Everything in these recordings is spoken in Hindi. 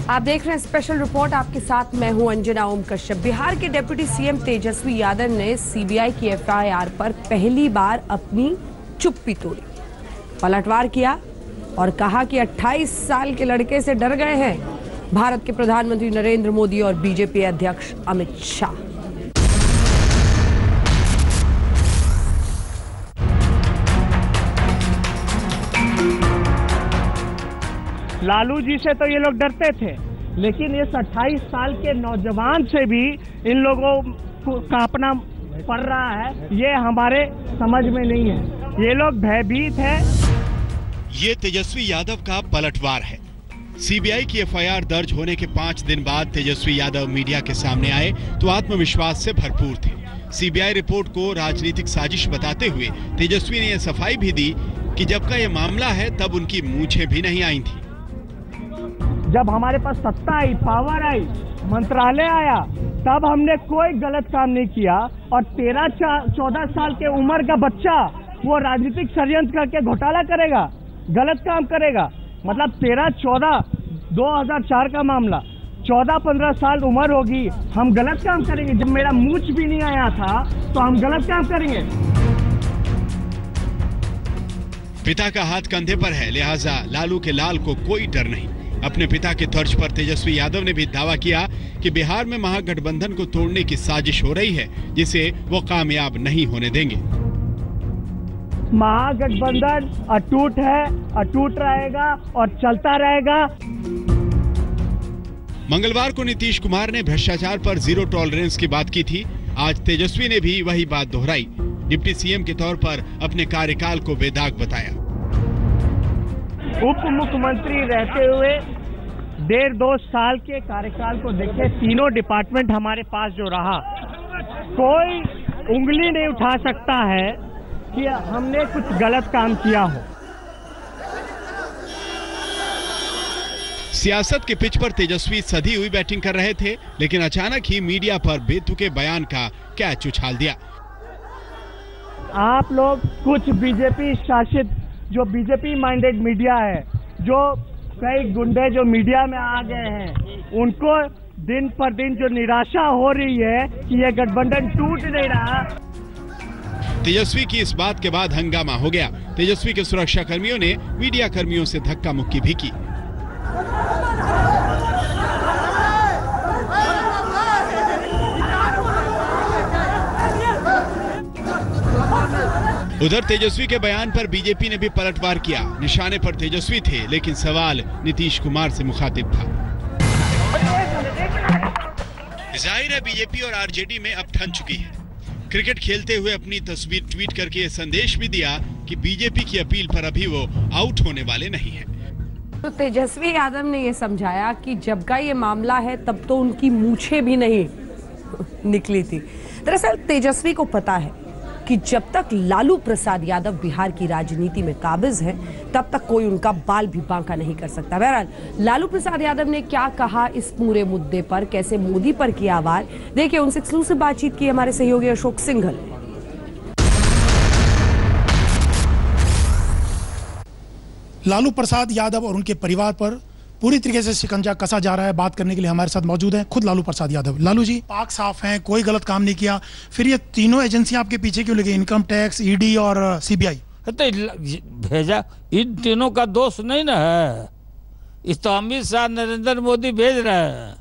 आप देख रहे हैं स्पेशल रिपोर्ट, आपके साथ मैं हूं अंजना ओम कश्यप। बिहार के डिप्टी सीएम तेजस्वी यादव ने सीबीआई की एफआईआर पर पहली बार अपनी चुप्पी तोड़ी, पलटवार किया और कहा कि 28 साल के लड़के से डर गए हैं भारत के प्रधानमंत्री नरेंद्र मोदी और बीजेपी अध्यक्ष अमित शाह। लालू जी से तो ये लोग डरते थे, लेकिन इस 28 साल के नौजवान से भी इन लोगों को कांपना पड़ रहा है। ये हमारे समझ में नहीं है, ये लोग भयभीत है। ये तेजस्वी यादव का पलटवार है। सीबीआई की एफआईआर दर्ज होने के 5 दिन बाद तेजस्वी यादव मीडिया के सामने आए तो आत्मविश्वास से भरपूर थे। सीबीआई रिपोर्ट को राजनीतिक साजिश बताते हुए तेजस्वी ने यह सफाई भी दी कि जब का ये मामला है तब उनकी मूंछें भी नहीं आई थी। जब हमारे पास सत्ता आई, पावर आई, मंत्रालय आया, तब हमने कोई गलत काम नहीं किया। और 13-14 साल के उम्र का बच्चा वो राजनीतिक षड्यंत्र करके घोटाला करेगा, गलत काम करेगा। मतलब 13-14, 2004 का मामला, 14-15 साल उम्र होगी, हम गलत काम करेंगे? जब मेरा मूंछ भी नहीं आया था तो हम गलत काम करेंगे? पिता का हाथ कंधे पर है, लिहाजा लालू के लाल को कोई डर नहीं। अपने पिता के तर्ज पर तेजस्वी यादव ने भी दावा किया कि बिहार में महागठबंधन को तोड़ने की साजिश हो रही है, जिसे वो कामयाब नहीं होने देंगे। महागठबंधन अटूट है, अटूट रहेगा और चलता रहेगा। मंगलवार को नीतीश कुमार ने भ्रष्टाचार पर जीरो टॉलरेंस की बात की थी। आज तेजस्वी ने भी वही बात दोहराई। डिप्टी सीएम के तौर पर अपने कार्यकाल को बेदाग बताया। उप मुख्यमंत्री रहते हुए 1.5-2 साल के कार्यकाल को देखे, तीनों डिपार्टमेंट हमारे पास जो रहा, कोई उंगली नहीं उठा सकता है कि हमने कुछ गलत काम किया हो। सियासत के पिच पर तेजस्वी सधी हुई बैटिंग कर रहे थे, लेकिन अचानक ही मीडिया पर बेतुके बयान का कैच उछाल दिया। आप लोग कुछ बीजेपी शासित, जो बीजेपी माइंडेड मीडिया है, जो कई गुंडे जो मीडिया में आ गए हैं, उनको दिन पर दिन जो निराशा हो रही है कि ये गठबंधन टूट नहीं रहा। तेजस्वी की इस बात के बाद हंगामा हो गया। तेजस्वी के सुरक्षा कर्मियों ने मीडिया कर्मियों से धक्का मुक्की भी की। उधर तेजस्वी के बयान पर बीजेपी ने भी पलटवार किया। निशाने पर तेजस्वी थे, लेकिन सवाल नीतीश कुमार से मुखातिब था। जाहिर है बीजेपी और आरजेडी में अब ठन चुकी है। क्रिकेट खेलते हुए अपनी तस्वीर ट्वीट करके ये संदेश भी दिया कि बीजेपी की अपील पर अभी वो आउट होने वाले नहीं हैं। तो तेजस्वी यादव ने ये समझाया कि जब का ये मामला है तब तो उनकी मूंछें भी नहीं निकली थी। दरअसल तेजस्वी को पता है कि जब तक लालू प्रसाद यादव बिहार की राजनीति में काबिज है, तब तक कोई उनका बाल भी बांका नहीं कर सकता। बहरहाल लालू प्रसाद यादव ने क्या कहा इस पूरे मुद्दे पर, कैसे मोदी पर किया वार, देखिए उनसे एक्सक्लूसिव बातचीत की हमारे सहयोगी अशोक सिंघल। लालू प्रसाद यादव और उनके परिवार पर पूरी तरीके से शिकंजा कसा जा रहा है। बात करने के लिए हमारे साथ मौजूद हैं खुद लालू प्रसाद यादव। लालू जी, पाक साफ हैं, कोई गलत काम नहीं किया, फिर ये तीनों एजेंसियां आपके पीछे क्यों लगी, इनकम टैक्स, ईडी और सीबीआई? तो भेजा, इन तीनों का दोष नहीं ना है। इस तो अमित शाह, नरेंद्र मोदी भेज रहे हैं।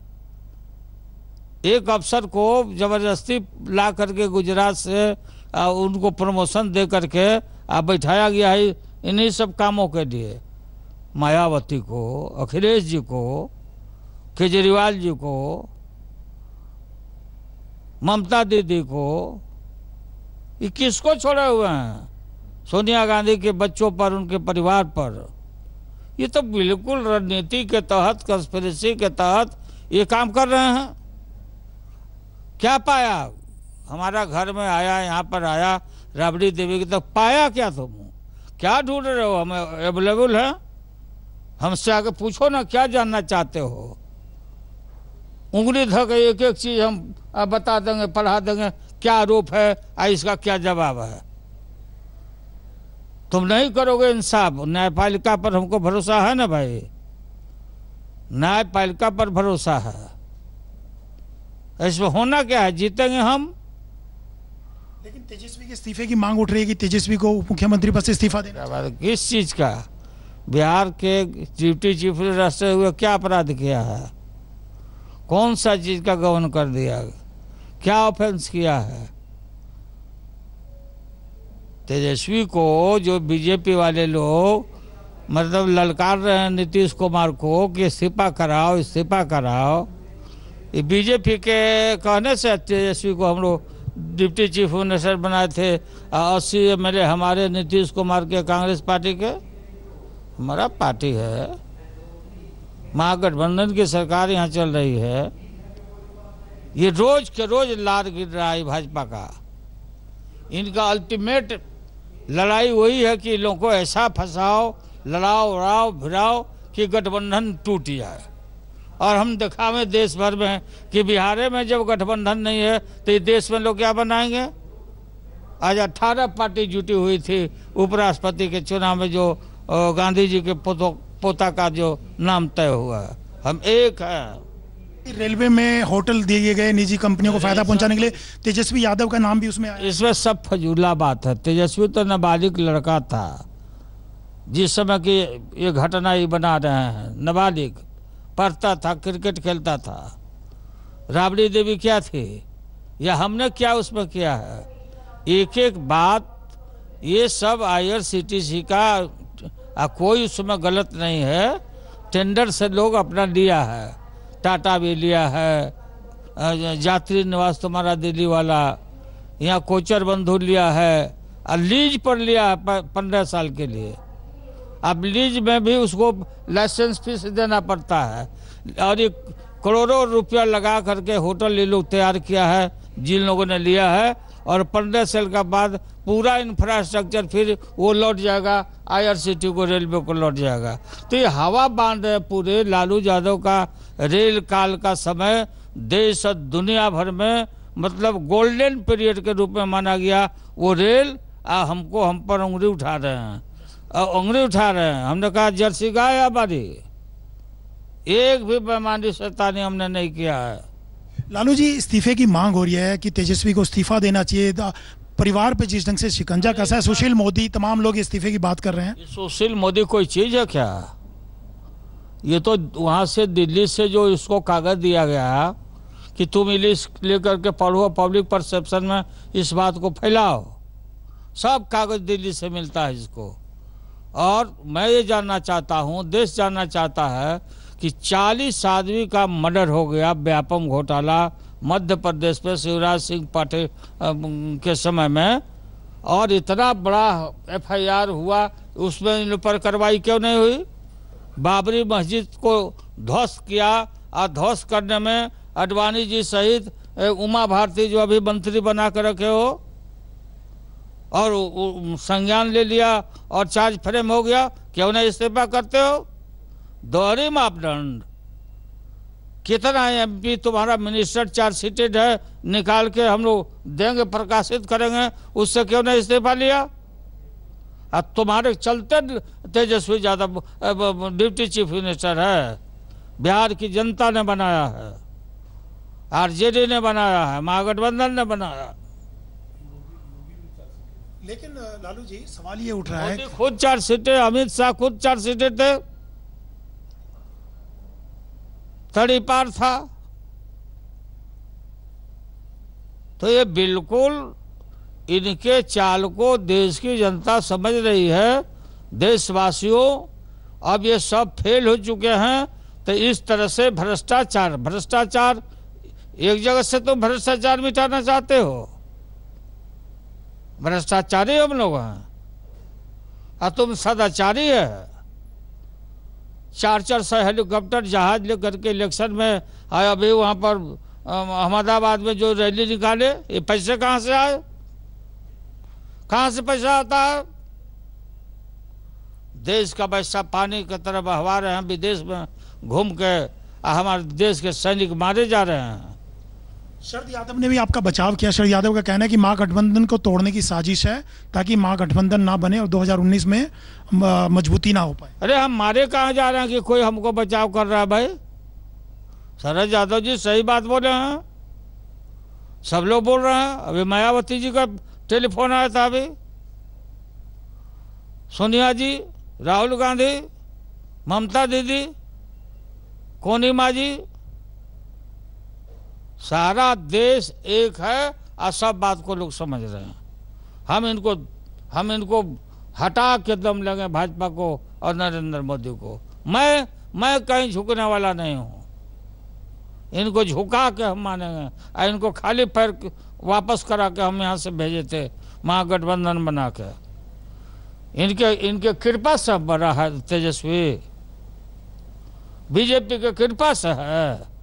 एक अफसर को जबरदस्ती ला करके गुजरात से उनको प्रमोशन दे करके बैठाया गया है इन्हीं सब कामों के लिए। मायावती को, अखिलेश जी को, केजरीवाल जी को, ममता दीदी को, ये किसको छोड़े हुए हैं? सोनिया गांधी के बच्चों पर, उनके परिवार पर। ये तो बिल्कुल रणनीति के तहत, कंस्पिरेसी के तहत ये काम कर रहे हैं। क्या पाया? हमारा घर में आया, यहाँ पर आया, राबड़ी देवी की तक पाया क्या? तुम क्या ढूंढ रहे हो? हमें अवेलेबल है, हमसे आके पूछो ना, क्या जानना चाहते हो? उंगली धक एक एक चीज हम बता देंगे, पढ़ा देंगे, क्या आरोप है, इसका क्या जवाब है। तुम नहीं करोगे इंसाफ। न्यायपालिका पर हमको भरोसा है ना भाई। न्यायपालिका पर भरोसा है। इसमें होना क्या है, जीतेंगे हम। लेकिन तेजस्वी के इस्तीफे की मांग उठ रही है कि तेजस्वी को उप मुख्यमंत्री पद से इस्तीफा देना। किस चीज का? बिहार के डिप्टी चीफ मिनिस्टर हुए क्या अपराध किया है? कौन सा चीज का गबन कर दिया? क्या ऑफेंस किया है? तेजस्वी को जो बीजेपी वाले लोग मतलब ललकार रहे हैं नीतीश कुमार को कि इस्तीफा कराओ, इस्तीफा कराओ, ये बीजेपी के कहने से तेजस्वी को हम लोग डिप्टी चीफ मिनिस्टर बनाए थे। 80 MLA हमारे नीतीश कुमार के, कांग्रेस पार्टी के, हमारा पार्टी है, महागठबंधन की सरकार यहाँ चल रही है। ये रोज के रोज लार गिर रहा है भाजपा का। इनका अल्टीमेट लड़ाई वही है कि लोगों को ऐसा फंसाओ, लड़ाओ, उड़ाओ, भिड़ाओ कि गठबंधन टूट जाए। और हम दिखावे देश भर में कि बिहार में जब गठबंधन नहीं है तो ये देश में लोग क्या बनाएंगे। आज 18 पार्टी जुटी हुई थी उपराष्ट्रपति के चुनाव में, जो गांधी जी के पोता का जो नाम तय हुआ है। हम एक हैं। रेलवे में होटल दिए गए निजी कंपनियों को फायदा पहुंचाने के लिए तेजस्वी यादव का नाम भी उसमें आया। इसमें सब फजूला बात है। तेजस्वी तो नाबालिग लड़का था जिस समय की ये घटना ही बना रहे हैं। नाबालिग पढ़ता था, क्रिकेट खेलता था। राबड़ी देवी क्या थी या हमने क्या उसमें किया है? एक एक बात ये सब IRCTC का कोई उसमें गलत नहीं है। टेंडर से लोग अपना लिया है, टाटा भी लिया है, यात्री निवास तुम्हारा दिल्ली वाला, यहाँ कोचर बंधु लिया है, और लीज पर लिया है 15 साल के लिए। अब लीज में भी उसको लाइसेंस फीस देना पड़ता है। और ये करोड़ों रुपया लगा करके होटल ये लोग तैयार किया है जिन लोगों ने लिया है। और 15 साल का बाद पूरा इंफ्रास्ट्रक्चर फिर वो लौट जाएगा IRCTC को, रेलवे को लौट जाएगा। तो ये हवा बांध रहे पूरे। लालू यादव का रेल काल का समय देश और दुनिया भर में मतलब गोल्डन पीरियड के रूप में माना गया। वो रेल हम पर उंगली उठा रहे हैं, उंगली उठा रहे हैं। हमने कहा जर्सी गाय हमारी, एक भी बेईमानी शैतानी हमने नहीं किया है। लालू जी, इस्तीफे की मांग हो रही है कि तेजस्वी को इस्तीफा देना चाहिए। परिवार पे जिस ढंग से शिकंजा कसा है, सुशील मोदी, तमाम लोग इस्तीफे की बात कर रहे हैं। सुशील मोदी कोई चीज है क्या? ये तो वहां से दिल्ली से जो इसको कागज दिया गया कि तुम इंग्लिश लेकर के पढ़ो, पब्लिक परसेप्शन में इस बात को फैलाओ, सब कागज दिल्ली से मिलता है इसको। और मैं ये जानना चाहता हूँ, देश जानना चाहता है कि 40 आदमी का मर्डर हो गया, व्यापम घोटाला मध्य प्रदेश में शिवराज सिंह पाटिल के समय में, और इतना बड़ा FIR हुआ, उसमें इन पर कार्रवाई क्यों नहीं हुई? बाबरी मस्जिद को ध्वस्त किया, और ध्वस्त करने में अडवाणी जी सहित उमा भारती जो अभी मंत्री बना कर रखे हो, और संज्ञान ले लिया और चार्ज फ्रेम हो गया, क्यों नहीं इस्तीफा करते हो? दोहरी मापदंड। कितना MP तुम्हारा मिनिस्टर चार्जशीटेड है, निकाल के हम लोग देंगे, प्रकाशित करेंगे, उससे क्यों नहीं इस्तीफा लिया? अब तुम्हारे चलते Tejashwi Yadav deputy chief minister है। बिहार की जनता ने बनाया है, RJD ने बनाया है, महागठबंधन ने बनाया। लेकिन लालू जी, सवाल ये उठ रहा है, खुद चार्जशीटेड, अमित शाह खुद चार्जशीटेड थे, तड़ीपार था। तो ये बिल्कुल इनके चाल को देश की जनता समझ रही है। देशवासियों, अब ये सब फेल हो चुके हैं। तो इस तरह से भ्रष्टाचार एक जगह से तुम भ्रष्टाचार मिटाना चाहते हो, भ्रष्टाचारी हम लोग हैं, और तुम सदाचारी है। 400 हेलीकॉप्टर जहाज लेकर के इलेक्शन में आए। अभी वहाँ पर अहमदाबाद में जो रैली निकाले, ये पैसे कहाँ से आए? कहाँ से पैसा आता है? देश का पैसा पानी की तरह बहवा रहे हैं, विदेश में घूम के हमारे देश के सैनिक मारे जा रहे हैं। शरद यादव ने भी आपका बचाव किया। शरद यादव का कहना है कि महागठबंधन को तोड़ने की साजिश है ताकि महागठबंधन ना बने और 2019 में मजबूती ना हो पाए। अरे हम मारे कहाँ जा रहे हैं कि कोई हमको बचाव कर रहा है भाई? शरद यादव जी सही बात बोले हैं, सब लोग बोल रहे हैं। अभी मायावती जी का टेलीफोन आया था, अभी सोनिया जी, राहुल गांधी, ममता दीदी, कोनी माँ जी, सारा देश एक है और सब बात को लोग समझ रहे हैं। हम इनको हटा के दम लगे भाजपा को और नरेंद्र मोदी को। मैं कहीं झुकने वाला नहीं हूँ। इनको झुका के हम मानेंगे और इनको खाली पैर वापस करा के हम यहाँ से भेजे थे महागठबंधन बना के। इनके कृपा से बड़ा है तेजस्वी, बीजेपी के कृपा से है,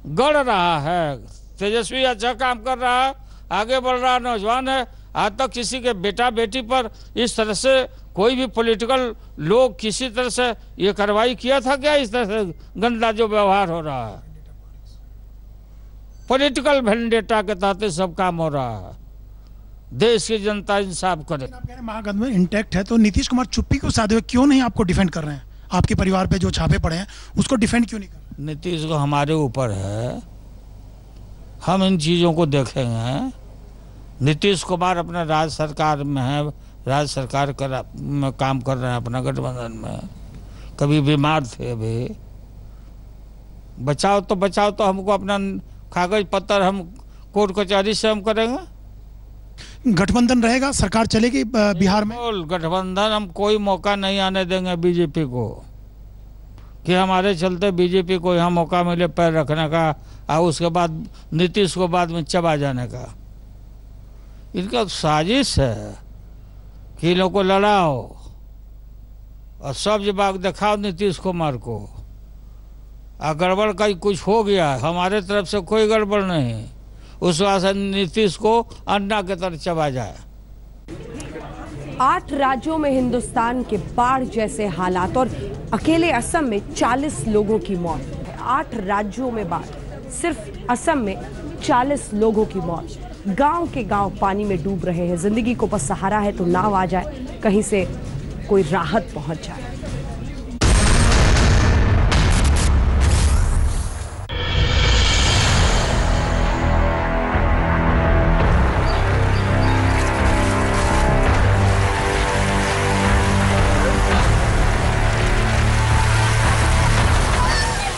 गढ़ रहा है। तेजस्वी अच्छा काम कर रहा है, आगे बढ़ रहा नौजवान है। आज तक किसी के बेटा बेटी पर इस तरह से कोई भी पॉलिटिकल लोग किसी तरह से ये कार्रवाई किया था क्या? इस तरह से गंदा जो व्यवहार हो रहा है, पॉलिटिकल वेंडेटा के तहत सब काम हो रहा है। देश की जनता इंसाफ करे। आप कह रहे हैं महागठबंधन इंटैक्ट है, तो नीतीश कुमार चुप्पी को साधे हुए क्यों नहीं आपको डिफेंड कर रहे हैं? आपके परिवार पे जो छापे पड़े हैं उसको डिफेंड क्यों नहीं कर रहे? नीतीश को हमारे ऊपर है, हम इन चीज़ों को देखेंगे। नीतीश कुमार अपना राज्य सरकार में है, राज्य सरकार में काम कर रहे हैं अपना गठबंधन में। कभी बीमार थे, अभी बचाओ तो हमको अपना कागज पत्तर हम कोर्ट कचहरी से हम करेंगे। गठबंधन रहेगा, सरकार चलेगी बिहार में। गठबंधन हम कोई मौका नहीं आने देंगे बीजेपी को कि हमारे चलते बीजेपी को यहाँ मौका मिले पैर रखने का और उसके बाद नीतीश को बाद में चबा जाने का। इनका साजिश है कि इन लोगों को लड़ाओ और सब जवाब दिखाओ नीतीश कुमार को। गड़बड़ का कुछ हो गया, हमारे तरफ से कोई गड़बड़ नहीं, उस वास्ते नीतीश को अंडा के तरह चबा जाए। 8 राज्यों में हिंदुस्तान के बाढ़ जैसे हालात और अकेले असम में 40 लोगों की मौत। 8 राज्यों में बाढ़, सिर्फ असम में 40 लोगों की मौत। गांव के गांव पानी में डूब रहे हैं। जिंदगी को बस सहारा है तो नाव आ जाए, कहीं से कोई राहत पहुंच जाए।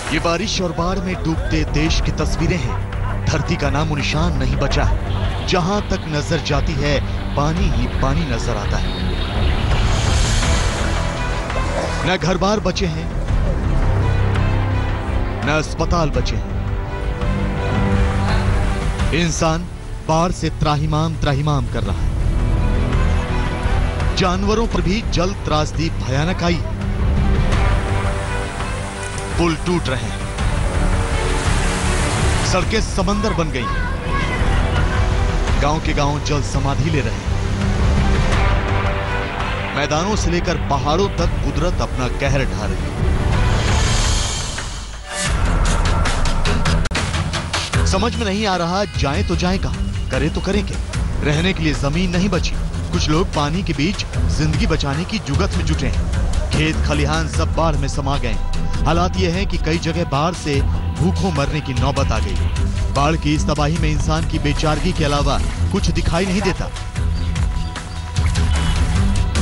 ये बारिश और बाढ़ में डूबते देश की तस्वीरें हैं। धरती का नामो निशान नहीं बचा है। जहां तक नजर जाती है पानी ही पानी नजर आता है। न घर बार बचे हैं, न अस्पताल बचे हैं। इंसान बाढ़ से त्राहिमाम कर रहा है। जानवरों पर भी जल त्रासदी भयानक आई है। पुल टूट रहे हैं, सड़कें समंदर बन गई हैं, गांव के गांव जल समाधि ले रहे हैं। मैदानों से लेकर पहाड़ों तक कुदरत अपना कहर ढा रही है। समझ में नहीं आ रहा जाएं तो जाएं कहां, करें तो करें क्या। रहने के लिए जमीन नहीं बची। कुछ लोग पानी के बीच जिंदगी बचाने की जुगत में जुटे हैं। खेत खलिहान सब बाढ़ में समा गए। हालात यह है कि कई जगह बाढ़ से भूखों मरने की नौबत आ गई। बाढ़ की इस तबाही में इंसान की बेचारगी के अलावा कुछ दिखाई नहीं देता।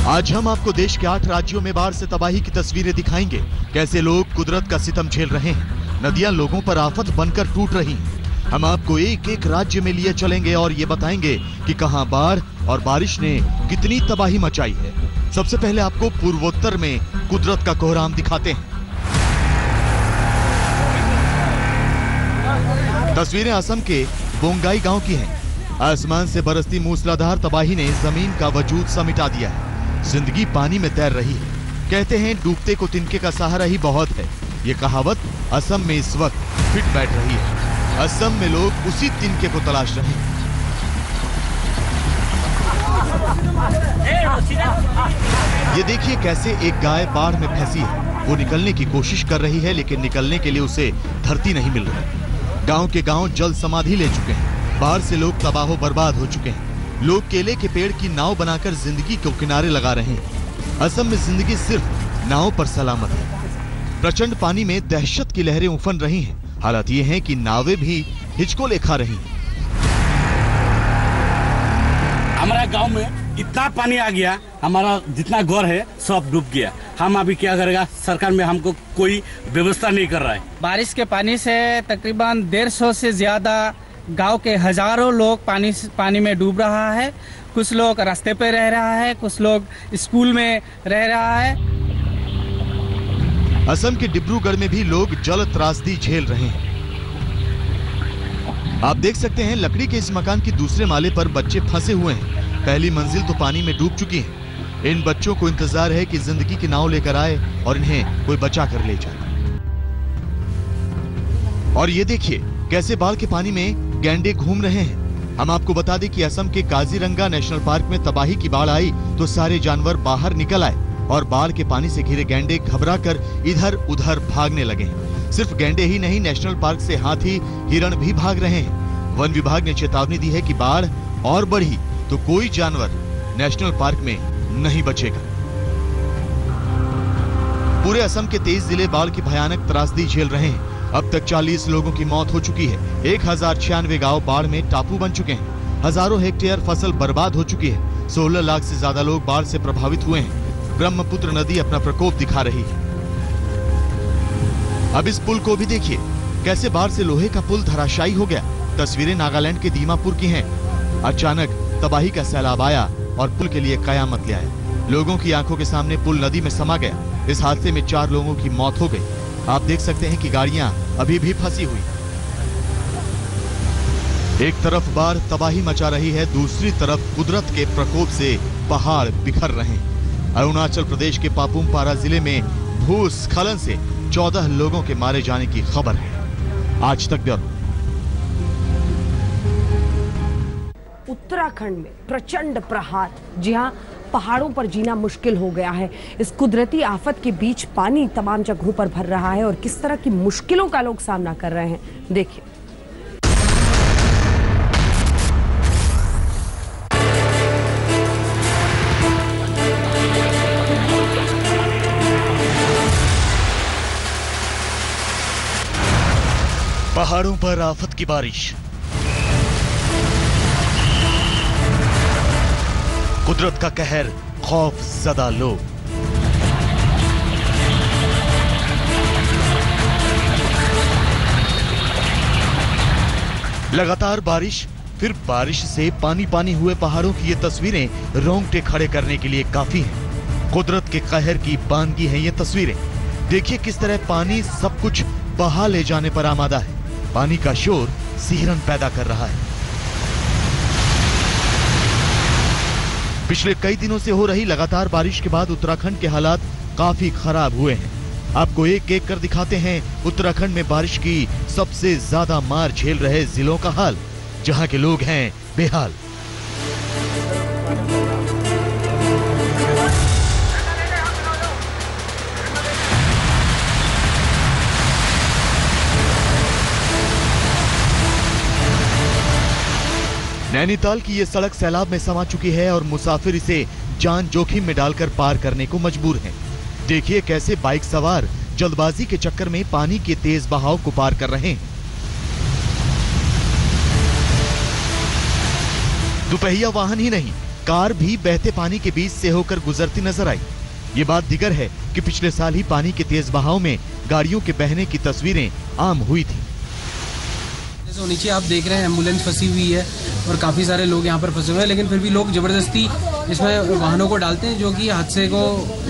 आज हम आपको देश के 8 राज्यों में बाढ़ से तबाही की तस्वीरें दिखाएंगे। कैसे लोग कुदरत का सितम झेल रहे हैं। नदियां लोगों पर आफत बनकर टूट रही हैं। हम आपको एक एक राज्य में लिए चलेंगे और ये बताएंगे कि कहां बाढ़ और बारिश ने कितनी तबाही मचाई है। सबसे पहले आपको पूर्वोत्तर में कुदरत का कोहराम दिखाते हैं। तस्वीरें असम के बोंगाई गांव की हैं। आसमान से बरसती मूसलाधार तबाही ने जमीन का वजूद समिटा दिया है। जिंदगी पानी में तैर रही है। कहते हैं डूबते को तिनके का सहारा ही बहुत है। ये कहावत असम में इस वक्त फिट बैठ रही है। असम में लोग उसी तिनके को तलाश रहे हैं। ये देखिए कैसे एक गाय बाढ़ में फंसी है। वो निकलने की कोशिश कर रही है लेकिन निकलने के लिए उसे धरती नहीं मिल रही। गांव के गांव जल समाधि ले चुके हैं। बाढ़ से लोग तबाह बर्बाद हो चुके हैं। लोग केले के पेड़ की नाव बनाकर जिंदगी को किनारे लगा रहे हैं। असम में जिंदगी सिर्फ नाव पर सलामत है। प्रचंड पानी में दहशत की लहरें उफन रही हैं। हालात ये है कि नावें भी हिचकोले खा रही हैं। हमारा गांव में इतना पानी आ गया, हमारा जितना घर है सब डूब गया। हम अभी क्या करेगा? सरकार में हमको कोई व्यवस्था नहीं कर रहा है। बारिश के पानी से तकरीबन 150 से ज्यादा गांव के हजारों लोग पानी में डूब रहा है। कुछ लोग रास्ते पे रह रहा है, कुछ लोग स्कूल में रह रहा है। असम के डिब्रूगढ़ में भी लोग जल त्रासदी झेल रहे हैं। आप देख सकते हैं लकड़ी के इस मकान की दूसरे माले पर बच्चे फंसे हुए हैं। पहली मंजिल तो पानी में डूब चुकी है। इन बच्चों को इंतजार है कि जिंदगी की नाव लेकर आए और इन्हें कोई बचा कर ले जाए। और ये देखिए कैसे बाढ़ के पानी में गैंडे घूम रहे हैं। हम आपको बता दें कि असम के काजीरंगा नेशनल पार्क में तबाही की बाढ़ आई तो सारे जानवर बाहर निकल आए और बाढ़ के पानी से घिरे गैंडे घबराकर इधर उधर भागने लगे। सिर्फ गैंडे ही नहीं, नेशनल पार्क से हाथी, हिरण भी भाग रहे हैं। वन विभाग ने चेतावनी दी है कि बाढ़ और बढ़ी तो कोई जानवर नेशनल पार्क में नहीं बचेगा। पूरे असम के 23 जिले बाढ़ की भयानक त्रासदी झेल रहे हैं। अब तक 40 लोगों की मौत हो चुकी है। 1096 गांव बाढ़ में टापू बन चुके हैं। हजारों हेक्टेयर फसल बर्बाद हो चुकी है। 16 लाख से ज्यादा लोग बाढ़ से प्रभावित हुए हैं। ब्रह्मपुत्र नदी अपना प्रकोप दिखा रही है। अब इस पुल को भी देखिए कैसे बाढ़ से लोहे का पुल धराशायी हो गया। तस्वीरें नागालैंड के दीमापुर की हैं। अचानक तबाही का सैलाब आया और पुल के लिए कयामत ले आया। लोगों की आंखों के सामने पुल नदी में समा गया। इस हादसे में 4 लोगों की मौत हो गई। आप देख सकते हैं कि गाड़ियां अभी भी फंसी हुई। एक तरफ बाढ़ तबाही मचा रही है, दूसरी तरफ कुदरत के प्रकोप से पहाड़ बिखर रहे हैं। अरुणाचल प्रदेश के पापुम-पारा जिले में भूस्खलन से 14 लोगों के मारे जाने की खबर है। आज तक ब्यूरो। उत्तराखंड में प्रचंड प्रहार। जी हां, पहाड़ों पर जीना मुश्किल हो गया है। इस कुदरती आफत के बीच पानी तमाम जगहों पर भर रहा है और किस तरह की मुश्किलों का लोग सामना कर रहे हैं, देखिए। पहाड़ों पर आफत की बारिश। कुदरत का कहर, खौफ ज़दा लोग। लगातार बारिश, फिर बारिश से पानी पानी हुए पहाड़ों की ये तस्वीरें रोंगटे खड़े करने के लिए काफी हैं। कुदरत के कहर की बानगी है ये तस्वीरें। देखिए किस तरह पानी सब कुछ बहा ले जाने पर आमादा है। पानी का शोर सिहरन पैदा कर रहा है। पिछले कई दिनों से हो रही लगातार बारिश के बाद उत्तराखंड के हालात काफी खराब हुए हैं। आपको एक एक कर दिखाते हैं उत्तराखंड में बारिश की सबसे ज्यादा मार झेल रहे जिलों का हाल, जहां के लोग हैं बेहाल। नैनीताल की ये सड़क सैलाब में समा चुकी है और मुसाफिर इसे जान जोखिम में डालकर पार करने को मजबूर हैं। देखिए कैसे बाइक सवार जल्दबाजी के चक्कर में पानी के तेज बहाव को पार कर रहे हैं। दुपहिया वाहन ही नहीं, कार भी बहते पानी के बीच से होकर गुजरती नजर आई। ये बात दिगर है कि पिछले साल ही पानी के तेज बहाव में गाड़ियों के बहने की तस्वीरें आम हुई थी। तो नीचे आप देख रहे हैं एम्बुलेंस फंसी हुई है और काफ़ी सारे लोग यहाँ पर फंसे हुए हैं, लेकिन फिर भी लोग ज़बरदस्ती इसमें वाहनों को डालते हैं, जो कि हादसे को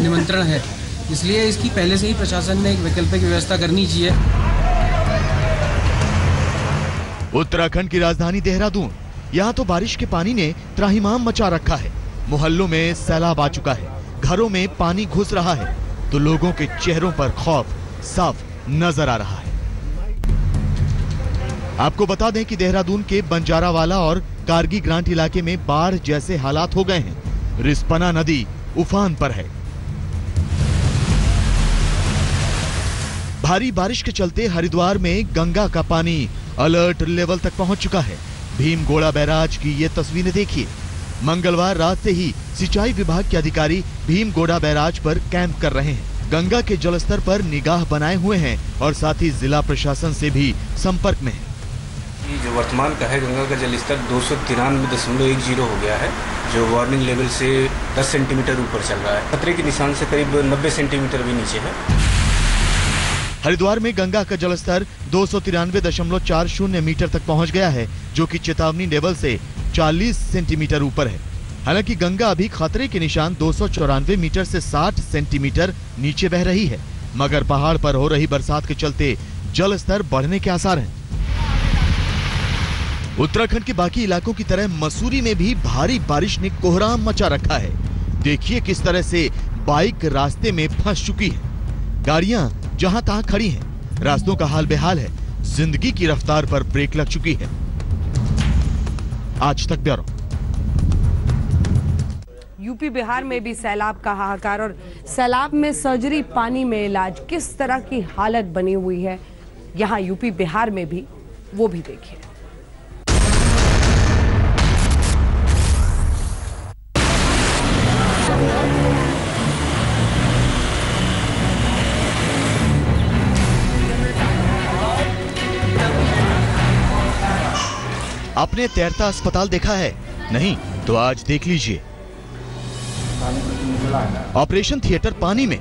निमंत्रण है। इसलिए इसकी पहले से ही प्रशासन ने एक वैकल्पिक व्यवस्था करनी चाहिए। उत्तराखंड की राजधानी देहरादून, यहाँ तो बारिश के पानी ने त्राहिमाम मचा रखा है। मोहल्लों में सैलाब आ चुका है, घरों में पानी घुस रहा है, तो लोगों के चेहरों पर खौफ साफ नजर आ रहा है। आपको बता दें कि देहरादून के बंजारावाला और कारगी ग्रांट इलाके में बाढ़ जैसे हालात हो गए हैं। रिस्पना नदी उफान पर है। भारी बारिश के चलते हरिद्वार में गंगा का पानी अलर्ट लेवल तक पहुंच चुका है। भीमगोड़ा बैराज की ये तस्वीरें देखिए। मंगलवार रात से ही सिंचाई विभाग के अधिकारी भीमगोड़ा बैराज पर कैंप कर रहे हैं। गंगा के जलस्तर पर निगाह बनाए हुए हैं और साथ ही जिला प्रशासन से भी संपर्क में है। जो वर्तमान का है, गंगा का जलस्तर 293.10 हो गया है, जो वार्निंग लेवल से 10 सेंटीमीटर ऊपर चल रहा है। खतरे के निशान से करीब 90 सेंटीमीटर भी नीचे है। हरिद्वार में गंगा का जलस्तर 293.40 मीटर तक पहुंच गया है, जो कि चेतावनी लेवल से 40 सेंटीमीटर ऊपर है। हालांकि गंगा अभी खतरे के निशान 294 मीटर से 60 सेंटीमीटर नीचे बह रही है, मगर पहाड़ पर हो रही बरसात के चलते जल स्तर बढ़ने के आसार हैं। उत्तराखंड के बाकी इलाकों की तरह मसूरी में भी भारी बारिश ने कोहराम मचा रखा है। देखिए किस तरह से बाइक रास्ते में फंस चुकी है। गाड़ियां जहां तहां खड़ी हैं। रास्तों का हाल बेहाल है। जिंदगी की रफ्तार पर ब्रेक लग चुकी है। आज तक ब्यूरो। यूपी बिहार में भी सैलाब का हाहाकार और सैलाब में सर्जरी, पानी में इलाज, किस तरह की हालत बनी हुई है यहाँ यूपी बिहार में भी, वो भी देखिए। आपने तैरता अस्पताल देखा है? नहीं तो आज देख लीजिए। ऑपरेशन थिएटर पानी में,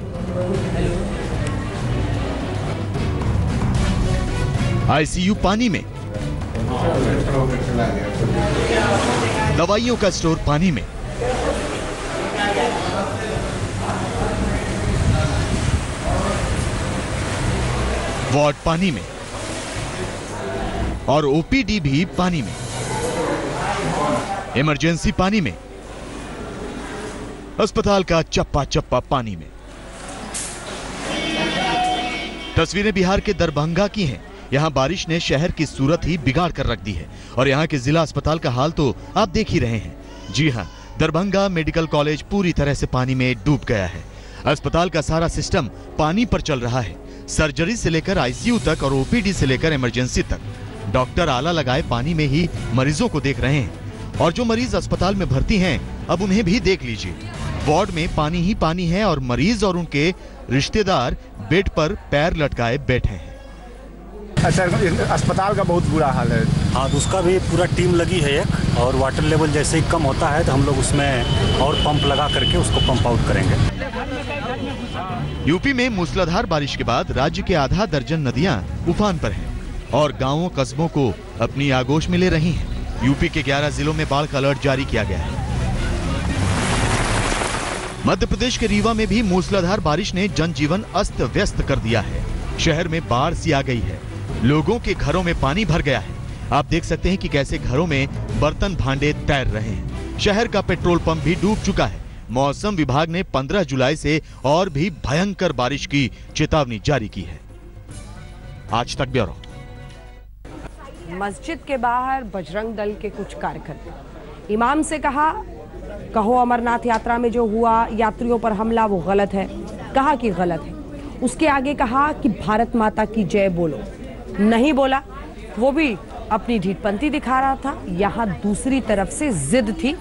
आईसीयू पानी में, दवाइयों का स्टोर पानी में, वार्ड पानी में और ओपीडी भी पानी में, इमरजेंसी पानी में, अस्पताल का चप्पा चप्पा पानी में। तस्वीरें बिहार के दरभंगा की हैं। यहां बारिश ने शहर की सूरत ही बिगाड़ कर रख दी है और यहां के जिला अस्पताल का हाल तो आप देख ही रहे हैं। जी हां, दरभंगा मेडिकल कॉलेज पूरी तरह से पानी में डूब गया है। अस्पताल का सारा सिस्टम पानी पर चल रहा है। सर्जरी से लेकर आईसीयू तक और ओपीडी से लेकर इमरजेंसी तक डॉक्टर आला लगाए पानी में ही मरीजों को देख रहे हैं। और जो मरीज अस्पताल में भर्ती हैं, अब उन्हें भी देख लीजिए। वार्ड में पानी ही पानी है और मरीज और उनके रिश्तेदार बेड पर पैर लटकाए बैठे हैं। सर, अस्पताल का बहुत बुरा हाल है। हाँ, तो उसका भी पूरा टीम लगी है एक, और वाटर लेवल जैसे ही कम होता है तो हम लोग उसमें और पंप लगा करके उसको पंप आउट करेंगे। यूपी में मूसलाधार बारिश के बाद राज्य के आधा दर्जन नदियां उफान पर हैं और गांवों कस्बों को अपनी आगोश में ले रही हैं। यूपी के 11 जिलों में बाढ़ का अलर्ट जारी किया गया है। मध्य प्रदेश के रीवा में भी मूसलाधार बारिश ने जनजीवन अस्त व्यस्त कर दिया है। शहर में बाढ़ सी आ गई है। लोगों के घरों में पानी भर गया है। आप देख सकते हैं कि कैसे घरों में बर्तन भांडे तैर रहे हैं। शहर का पेट्रोल पंप भी डूब चुका है। मौसम विभाग ने 15 जुलाई से और भी भयंकर बारिश की चेतावनी जारी की है। आज तक ब्यूरो। मस्जिद के बाहर बजरंग दल के कुछ कार्यकर्ता, इमाम से कहा, कहो अमरनाथ यात्रा में जो हुआ यात्रियों पर हमला वो गलत है। कहा कि गलत है। उसके आगे कहा कि भारत माता की जय बोलो। नहीं बोला। वो भी अपनी ढीठपंती दिखा रहा था। यहाँ दूसरी तरफ से जिद थी,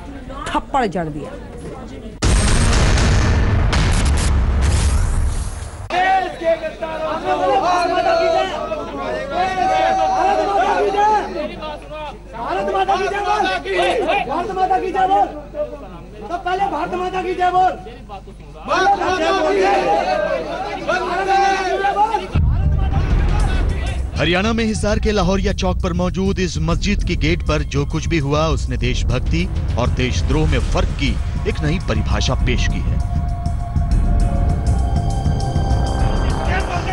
थप्पड़ जड़ दिया। भारत माता की जय बोल। तो पहले भारत माता की जय बोल। हरियाणा में हिसार के लाहौरिया चौक पर मौजूद इस मस्जिद की गेट पर जो कुछ भी हुआ उसने देशभक्ति और देशद्रोह में फर्क की एक नई परिभाषा पेश की है।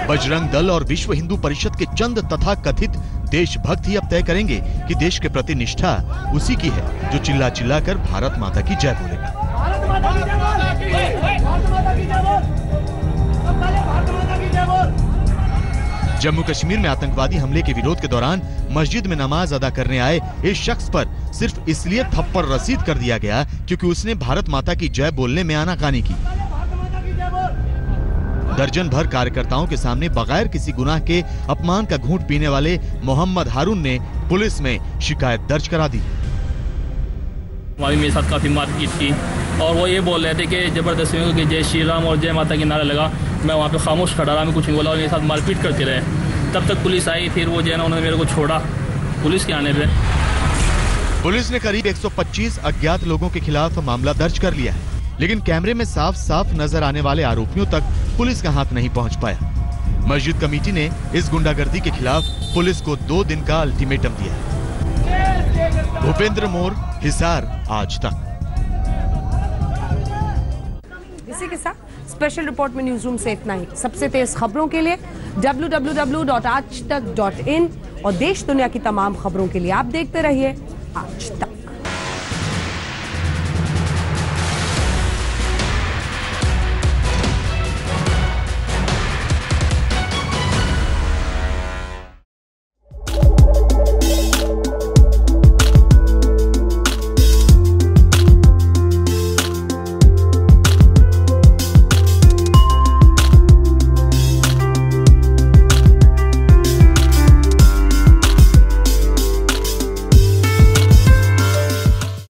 बजरंग दल और विश्व हिंदू परिषद के चंद तथा कथित देशभक्त ही अब तय करेंगे कि देश के प्रति निष्ठा उसी की है जो चिल्ला चिल्ला कर भारत माता की जय बोलेगा। जम्मू कश्मीर में आतंकवादी हमले के विरोध के दौरान मस्जिद में नमाज अदा करने आए इस शख्स पर सिर्फ इसलिए थप्पड़ रसीद कर दिया गया क्योंकि उसने भारत माता की जय बोलने में आनाकानी की। दर्जन भर कार्यकर्ताओं के सामने बगैर किसी गुनाह के अपमान का घूंट पीने वाले मोहम्मद हारून ने पुलिस में शिकायत दर्ज करा दी। वहाँ मेरे साथ काफी मारपीट की और वो ये बोल रहे थे कि जबरदस्ती में कि जय श्री राम और जय माता की नारा लगा। मैं वहाँ पे खामोश खड़ा रहा, मैं कुछ नहीं बोला और मेरे साथ मारपीट करते रहे। तब तक पुलिस आई, फिर वो जो है ना उन्होंने मेरे को छोड़ा पुलिस के आने पे। पुलिस ने करीब 125 अज्ञात लोगों के खिलाफ मामला दर्ज कर लिया है, लेकिन कैमरे में साफ साफ नजर आने वाले आरोपियों तक पुलिस का हाथ नहीं पहुंच पाया। मस्जिद कमेटी ने इस गुंडागर्दी के खिलाफ पुलिस को 2 दिन का अल्टीमेटम दिया है। भूपेंद्र मोर, हिसार, आज तक। इसी के साथ स्पेशल रिपोर्ट में न्यूज रूम से इतना ही। सबसे तेज खबरों के लिए www.aajtak.in और देश दुनिया की तमाम खबरों के लिए आप देखते रहिए आज तक।